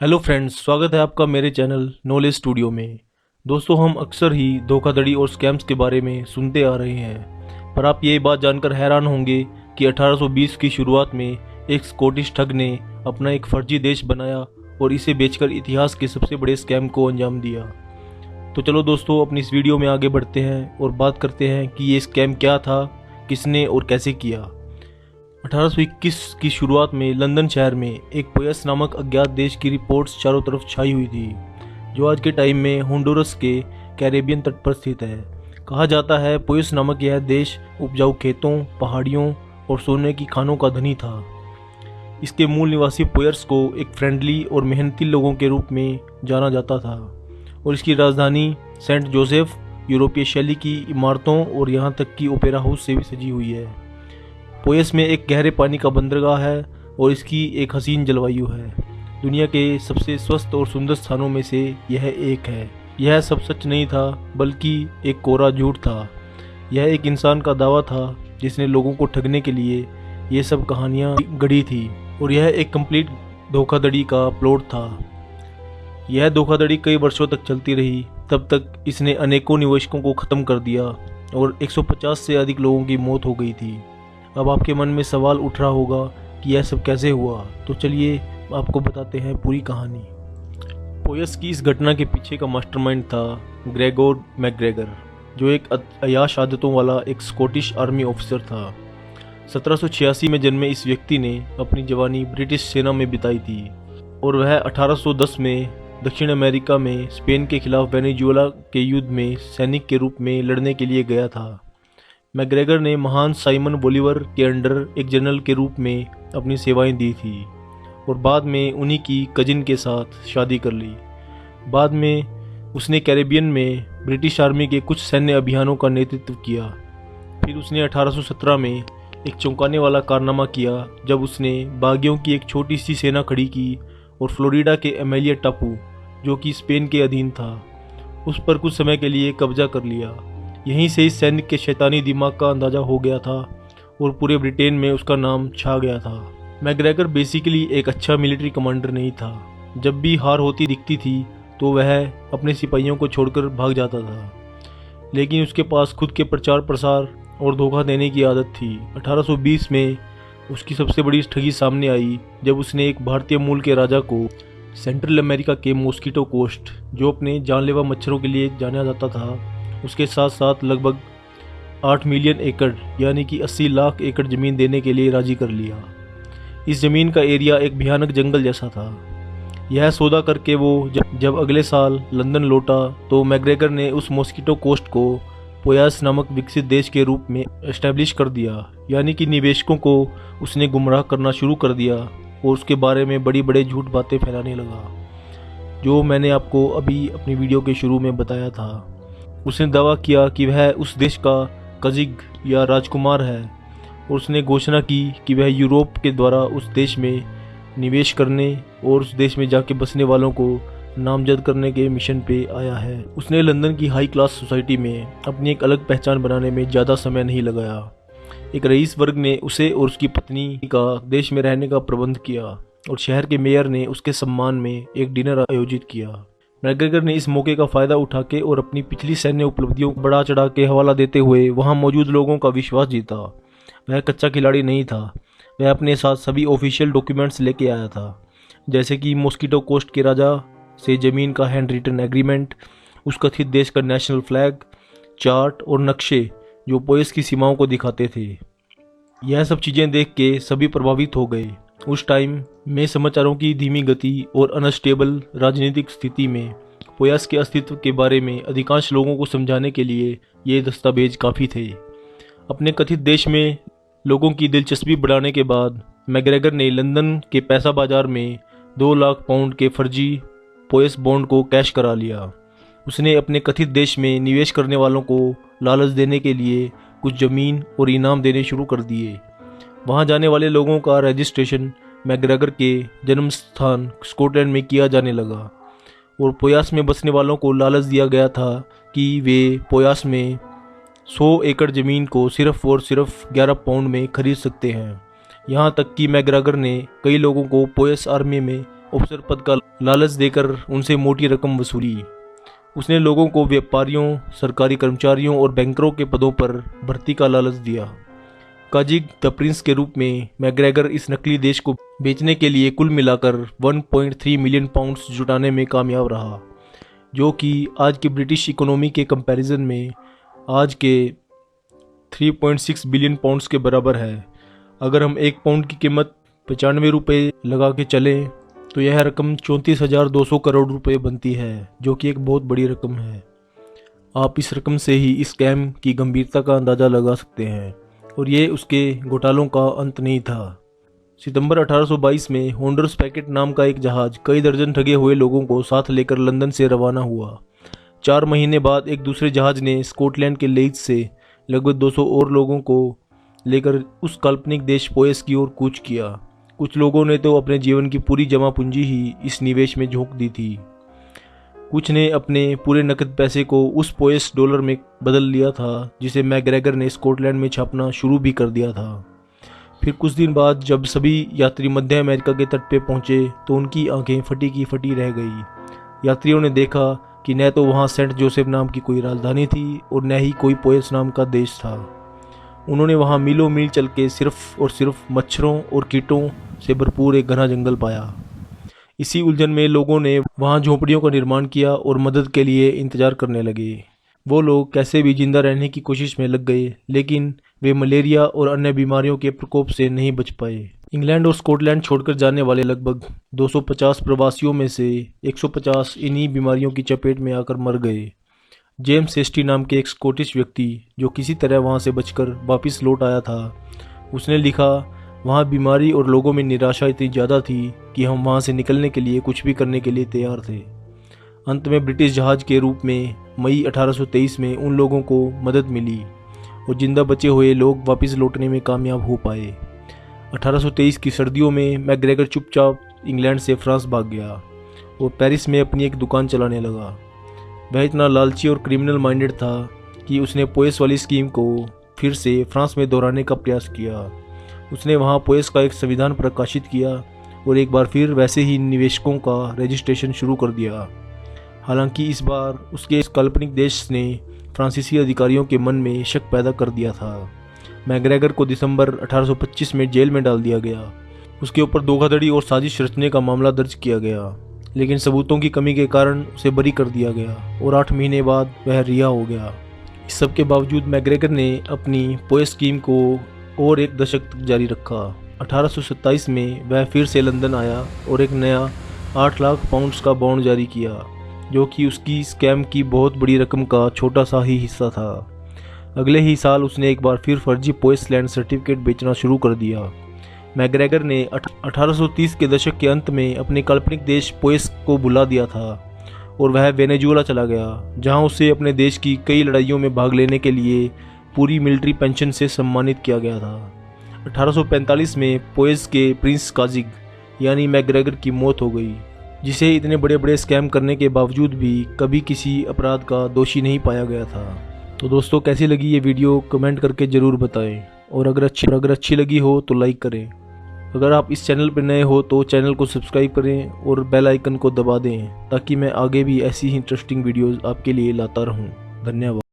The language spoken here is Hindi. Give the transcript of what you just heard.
हेलो फ्रेंड्स, स्वागत है आपका मेरे चैनल नॉलेज स्टूडियो में। दोस्तों, हम अक्सर ही धोखाधड़ी और स्कैम्स के बारे में सुनते आ रहे हैं, पर आप ये बात जानकर हैरान होंगे कि 1820 की शुरुआत में एक स्कॉटिश ठग ने अपना एक फर्जी देश बनाया और इसे बेचकर इतिहास के सबसे बड़े स्कैम को अंजाम दिया। तो चलो दोस्तों, अपनी इस वीडियो में आगे बढ़ते हैं और बात करते हैं कि ये स्कैम क्या था, किसने और कैसे किया। 1821 की शुरुआत में लंदन शहर में एक पोयस नामक अज्ञात देश की रिपोर्ट्स चारों तरफ छाई हुई थी, जो आज के टाइम में होंडुरस के कैरेबियन तट पर स्थित है। कहा जाता है पोयस नामक यह देश उपजाऊ खेतों, पहाड़ियों और सोने की खानों का धनी था। इसके मूल निवासी पोयर्स को एक फ्रेंडली और मेहनती लोगों के रूप में जाना जाता था और इसकी राजधानी सेंट जोसेफ यूरोपीय शैली की इमारतों और यहाँ तक कि ओपेरा हाउस से भी सजी हुई है। पोयस में एक गहरे पानी का बंदरगाह है और इसकी एक हसीन जलवायु है। दुनिया के सबसे स्वस्थ और सुंदर स्थानों में से यह एक है। यह सब सच नहीं था, बल्कि एक कोरा झूठ था। यह एक इंसान का दावा था जिसने लोगों को ठगने के लिए ये सब कहानियाँ गढ़ी थी और यह एक कंप्लीट धोखाधड़ी का प्लॉट था। यह धोखाधड़ी कई वर्षों तक चलती रही। तब तक इसने अनेकों निवेशकों को ख़त्म कर दिया और 150 से अधिक लोगों की मौत हो गई थी। अब आपके मन में सवाल उठ रहा होगा कि यह सब कैसे हुआ, तो चलिए आपको बताते हैं पूरी कहानी। पोयस की इस घटना के पीछे का मास्टरमाइंड था ग्रेगोर मैकग्रेगर, जो एक अयाश आदतों वाला एक स्कॉटिश आर्मी ऑफिसर था। 1786 में जन्मे इस व्यक्ति ने अपनी जवानी ब्रिटिश सेना में बिताई थी और वह 1810 में दक्षिण अमेरिका में स्पेन के खिलाफ वेनेजुएला के युद्ध में सैनिक के रूप में लड़ने के लिए गया था। मैकग्रेगर ने महान साइमन बोलीवर के अंडर एक जनरल के रूप में अपनी सेवाएं दी थी और बाद में उन्हीं की कजिन के साथ शादी कर ली। बाद में उसने कैरेबियन में ब्रिटिश आर्मी के कुछ सैन्य अभियानों का नेतृत्व किया। फिर उसने 1817 में एक चौंकाने वाला कारनामा किया जब उसने बागियों की एक छोटी सी सेना खड़ी की और फ्लोरिडा के एमेलिया टापू, जो कि स्पेन के अधीन था, उस पर कुछ समय के लिए कब्जा कर लिया। यहीं से इस सैनिक के शैतानी दिमाग का अंदाजा हो गया था और पूरे ब्रिटेन में उसका नाम छा गया था। मैकग्रेगर बेसिकली एक अच्छा मिलिट्री कमांडर नहीं था। जब भी हार होती दिखती थी तो वह अपने सिपाहियों को छोड़कर भाग जाता था, लेकिन उसके पास खुद के प्रचार प्रसार और धोखा देने की आदत थी। 1820 में उसकी सबसे बड़ी ठगी सामने आई जब उसने एक भारतीय मूल के राजा को सेंट्रल अमेरिका के मॉस्किटो कोस्ट, जो अपने जानलेवा मच्छरों के लिए जाना जाता था, उसके साथ साथ लगभग 8 मिलियन एकड़ यानी कि 80 लाख एकड़ ज़मीन देने के लिए राजी कर लिया। इस ज़मीन का एरिया एक भयानक जंगल जैसा था। यह सौदा करके वो जब अगले साल लंदन लौटा तो मैकग्रेगर ने उस मॉस्किटो कोस्ट को पोयस नामक विकसित देश के रूप में एस्टेब्लिश कर दिया, यानी कि निवेशकों को उसने गुमराह करना शुरू कर दिया और उसके बारे में बड़ी बड़े झूठ बातें फैलाने लगा, जो मैंने आपको अभी अपनी वीडियो के शुरू में बताया था। उसने दावा किया कि वह उस देश का कजिग या राजकुमार है और उसने घोषणा की कि वह यूरोप के द्वारा उस देश में निवेश करने और उस देश में जाके बसने वालों को नामजद करने के मिशन पे आया है। उसने लंदन की हाई क्लास सोसाइटी में अपनी एक अलग पहचान बनाने में ज़्यादा समय नहीं लगाया। एक रईस वर्ग ने उसे और उसकी पत्नी का देश में रहने का प्रबंध किया और शहर के मेयर ने उसके सम्मान में एक डिनर आयोजित किया। मैकग्रेगर ने इस मौके का फ़ायदा उठा के और अपनी पिछली सैन्य उपलब्धियों को बढ़ा चढ़ा के हवाला देते हुए वहां मौजूद लोगों का विश्वास जीता। वह कच्चा खिलाड़ी नहीं था। वह अपने साथ सभी ऑफिशियल डॉक्यूमेंट्स लेके आया था, जैसे कि मॉस्किटो कोस्ट के राजा से ज़मीन का हैंड रिटन एग्रीमेंट, उस कथित देश का नेशनल फ्लैग, चार्ट और नक्शे जो पोयस की सीमाओं को दिखाते थे। यह सब चीज़ें देख के सभी प्रभावित हो गए। उस टाइम में समाचारों की धीमी गति और अनस्टेबल राजनीतिक स्थिति में पोयस के अस्तित्व के बारे में अधिकांश लोगों को समझाने के लिए ये दस्तावेज काफ़ी थे। अपने कथित देश में लोगों की दिलचस्पी बढ़ाने के बाद मैकग्रेगर ने लंदन के पैसा बाजार में 2 लाख पाउंड के फर्जी पोयस बॉन्ड को कैश करा लिया। उसने अपने कथित देश में निवेश करने वालों को लालच देने के लिए कुछ ज़मीन और इनाम देने शुरू कर दिए। वहां जाने वाले लोगों का रजिस्ट्रेशन मैकग्रेगर के जन्म स्थान स्कॉटलैंड में किया जाने लगा और पोयस में बसने वालों को लालच दिया गया था कि वे पोयस में 100 एकड़ ज़मीन को सिर्फ और सिर्फ 11 पाउंड में खरीद सकते हैं। यहाँ तक कि मैकग्रेगर ने कई लोगों को पोयस आर्मी में ऑफिसर पद का लालच देकर उनसे मोटी रकम वसूली। उसने लोगों को व्यापारियों, सरकारी कर्मचारियों और बैंकरों के पदों पर भर्ती का लालच दिया। काजिग द प्रिंस के रूप में मैग्रेगर इस नकली देश को बेचने के लिए कुल मिलाकर 1.3 मिलियन पाउंड्स जुटाने में कामयाब रहा, जो कि आज की ब्रिटिश इकोनॉमी के कंपैरिजन में आज के 3.6 बिलियन पाउंड्स के बराबर है। अगर हम एक पाउंड की कीमत 95 रुपये लगा के चलें तो यह रकम 34,200 करोड़ रुपए बनती है, जो कि एक बहुत बड़ी रकम है। आप इस रकम से ही इस स्कैम की गंभीरता का अंदाज़ा लगा सकते हैं, और ये उसके घोटालों का अंत नहीं था। सितंबर 1822 में होंडर्स पैकेट नाम का एक जहाज़ कई दर्जन ठगे हुए लोगों को साथ लेकर लंदन से रवाना हुआ। 4 महीने बाद एक दूसरे जहाज़ ने स्कॉटलैंड के लीड्स से लगभग 200 और लोगों को लेकर उस काल्पनिक देश पोएस की ओर कूच किया। कुछ लोगों ने तो अपने जीवन की पूरी जमा पूंजी ही इस निवेश में झोंक दी थी। कुछ ने अपने पूरे नकद पैसे को उस पोएस डॉलर में बदल लिया था, जिसे मैग्रेगर ने स्कॉटलैंड में छापना शुरू भी कर दिया था। फिर कुछ दिन बाद जब सभी यात्री मध्य अमेरिका के तट पे पहुंचे तो उनकी आंखें फटी की फटी रह गई। यात्रियों ने देखा कि न तो वहां सेंट जोसेफ नाम की कोई राजधानी थी और न ही कोई पोएस नाम का देश था। उन्होंने वहां मीलों मील चल के सिर्फ और सिर्फ मच्छरों और कीटों से भरपूर एक घना जंगल पाया। इसी उलझन में लोगों ने वहां झोंपड़ियों का निर्माण किया और मदद के लिए इंतजार करने लगे। वो लोग कैसे भी जिंदा रहने की कोशिश में लग गए, लेकिन वे मलेरिया और अन्य बीमारियों के प्रकोप से नहीं बच पाए। इंग्लैंड और स्कॉटलैंड छोड़कर जाने वाले लगभग 250 प्रवासियों में से 150 इन्हीं बीमारियों की चपेट में आकर मर गए। जेम्स हेस्टी नाम के एक स्कॉटिश व्यक्ति, जो किसी तरह वहां से बचकर वापस लौट आया था, उसने लिखा, वहाँ बीमारी और लोगों में निराशा इतनी ज़्यादा थी कि हम वहाँ से निकलने के लिए कुछ भी करने के लिए तैयार थे। अंत में ब्रिटिश जहाज़ के रूप में मई 1823 में उन लोगों को मदद मिली और जिंदा बचे हुए लोग वापस लौटने में कामयाब हो पाए। 1823 की सर्दियों में मैग्रेगर चुपचाप इंग्लैंड से फ्रांस भाग गया और पेरिस में अपनी एक दुकान चलाने लगा। वह इतना लालची और क्रिमिनल माइंडेड था कि उसने पोएस वाली स्कीम को फिर से फ्रांस में दोहराने का प्रयास किया। उसने वहां पोएस का एक संविधान प्रकाशित किया और एक बार फिर वैसे ही निवेशकों का रजिस्ट्रेशन शुरू कर दिया। हालांकि इस बार उसके इस काल्पनिक देश ने फ्रांसीसी अधिकारियों के मन में शक पैदा कर दिया था। मैग्रेगर को दिसंबर 1825 में जेल में डाल दिया गया। उसके ऊपर धोखाधड़ी और साजिश रचने का मामला दर्ज किया गया, लेकिन सबूतों की कमी के कारण उसे बरी कर दिया गया और 8 महीने बाद वह रिहा हो गया। इस सब के बावजूद मैग्रेगर ने अपनी पोएस स्कीम को और एक दशक तक जारी रखा। 1827 में वह फिर से लंदन आया और एक नया 8 लाख पाउंड्स का बॉन्ड जारी किया, जो कि उसकी स्कैम की बहुत बड़ी रकम का छोटा सा ही हिस्सा था। अगले ही साल उसने एक बार फिर फर्जी पोएस लैंड सर्टिफिकेट बेचना शुरू कर दिया। मैग्रेगर ने 1830 के दशक के अंत में अपने काल्पनिक देश पोएस को भुला दिया था और वह वेनेजुएला चला गया, जहां उसे अपने देश की कई लड़ाइयों में भाग लेने के लिए पूरी मिलिट्री पेंशन से सम्मानित किया गया था। 1845 में पोएस के प्रिंस काजिग यानी मैग्रेगर की मौत हो गई, जिसे इतने बड़े बड़े स्कैम करने के बावजूद भी कभी किसी अपराध का दोषी नहीं पाया गया था। तो दोस्तों, कैसी लगी ये वीडियो कमेंट करके ज़रूर बताएं, और अगर अच्छी लगी हो तो लाइक करें। अगर आप इस चैनल पर नए हो तो चैनल को सब्सक्राइब करें और बेल आइकन को दबा दें, ताकि मैं आगे भी ऐसी ही इंटरेस्टिंग वीडियोज़ आपके लिए लाता रहूं। धन्यवाद।